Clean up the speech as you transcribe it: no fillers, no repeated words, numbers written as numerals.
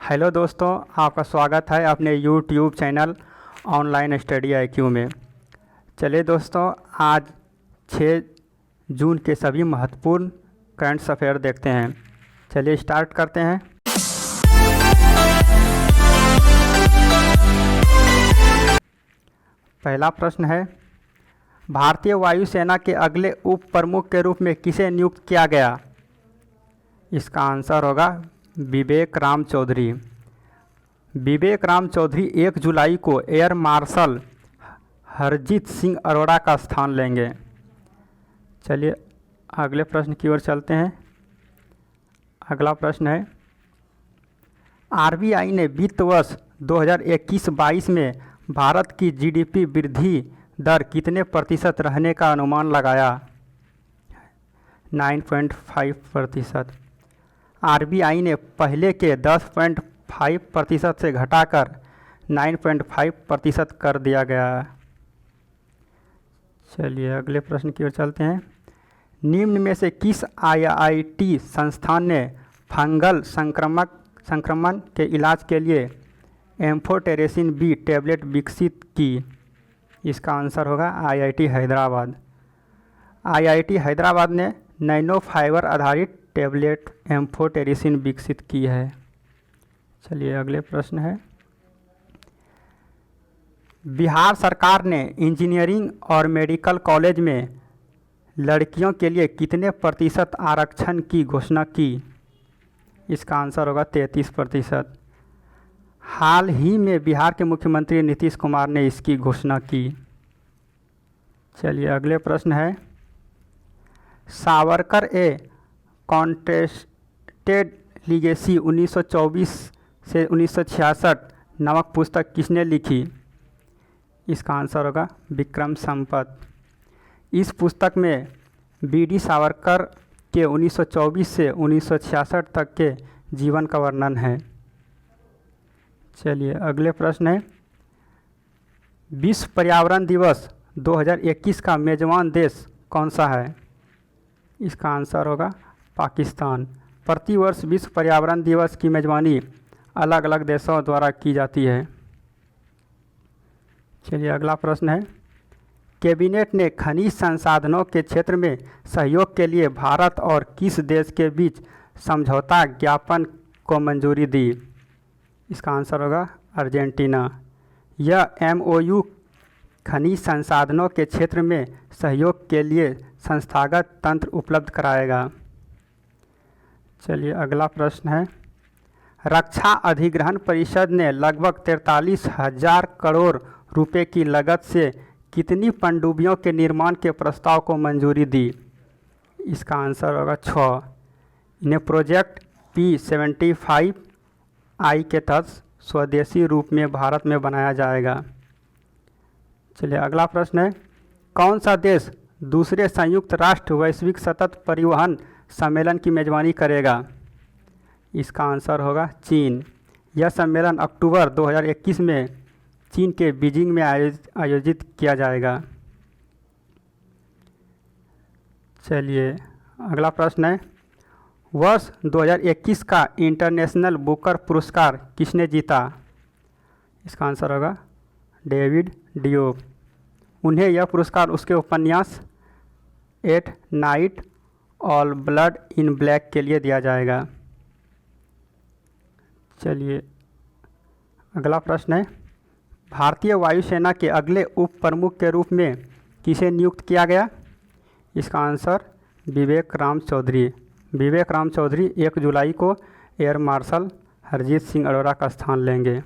Hello दोस्तों, आपका स्वागत है अपने YouTube channel online study IQ में। चलिए दोस्तों, आज 6 जून के सभी महत्वपूर्ण करंट अफेयर देखते हैं। चलिए स्टार्ट करते हैं। पहला प्रश्न है, भारतीय वायुसेना के अगले उप प्रमुख के रूप में किसे नियुक्त किया गया? इसका आंसर होगा विवेक राम चौधरी। विवेक राम चौधरी 1 जुलाई को एयर मार्शल हरजीत सिंह अरोड़ा का स्थान लेंगे। चलिए अगले प्रश्न की ओर चलते हैं। अगला प्रश्न है, RBI ने वित्त वर्ष 2021-22 में भारत की GDP वृद्धि दर कितने प्रतिशत रहने का अनुमान लगाया? 9.5%। RBI ने पहले के 10.5% से घटाकर 9.5% कर दिया गया है। चलिए अगले प्रश्न की ओर चलते हैं। निम्न में से किस IIT संस्थान ने फंगल संक्रमण के इलाज के लिए एम्फोटेरेसिन B टैबलेट विकसित की? इसका आंसर होगा IIT हैदराबाद। IIT हैदराबाद ने नैनो फाइबर आधारित टैबलेट एम्फोटेरेसिन विकसित की है। चलिए अगले प्रश्न है, बिहार सरकार ने इंजीनियरिंग और मेडिकल कॉलेज में लड़कियों के लिए कितने प्रतिशत आरक्षण की घोषणा की? इसका आंसर होगा 33%। हाल ही में बिहार के मुख्यमंत्री नीतीश कुमार ने इसकी घोषणा की। चलिए अगले प्रश्न है, सावरकर ए कॉन्टेस्टेड लीगेसी 1924 से 1966 नामक पुस्तक किसने लिखी? इसका आंसर होगा विक्रम संपत। इस पुस्तक में BD सावरकर के 1924 से 1966 तक के जीवन का वर्णन है। चलिए अगले प्रश्न है, विश्व पर्यावरण दिवस 2021 का मेजबान देश कौन सा है? इसका आंसर होगा पाकिस्तान। प्रतिवर्ष विश्व पर्यावरण दिवस की मेजबानी अलग अलग देशों द्वारा की जाती है। चलिए अगला प्रश्न है, कैबिनेट ने खनिज संसाधनों के क्षेत्र में सहयोग के लिए भारत और किस देश के बीच समझौता ज्ञापन को मंजूरी दी? इसका आंसर होगा अर्जेंटीना। यह MOU खनिज संसाधनों के क्षेत्र में सहयोग के लिए संस्थागत तंत्र उपलब्ध कराएगा। चलिए अगला प्रश्न है, रक्षा अधिग्रहण परिषद ने लगभग 43,000 करोड़ रुपए की लागत से कितनी पनडुब्बियों के निर्माण के प्रस्ताव को मंजूरी दी? इसका आंसर होगा 6। इन्हें प्रोजेक्ट P75I के तहत स्वदेशी रूप में भारत में बनाया जाएगा। चलिए अगला प्रश्न है, कौन सा देश दूसरे संयुक्त राष्ट्र वैश्विक सतत परिवहन सम्मेलन की मेजबानी करेगा? इसका आंसर होगा चीन। यह सम्मेलन अक्टूबर 2021 में चीन के बीजिंग में आयोजित किया जाएगा। चलिए अगला प्रश्न है, वर्ष 2021 का इंटरनेशनल बुकर पुरस्कार किसने जीता? इसका आंसर होगा डेविड डियोप। उन्हें यह पुरस्कार उसके उपन्यास at night all blood in black के लिए दिया जाएगा। चलिए अगला प्रश्न है, भारतीय वायुसेना के अगले उप प्रमुख के रूप में किसे नियुक्त किया गया? इसका आंसर विवेक राम चौधरी। विवेक राम चौधरी 1 जुलाई को एयर मार्शल हरजीत सिंह अरोड़ा का स्थान लेंगे।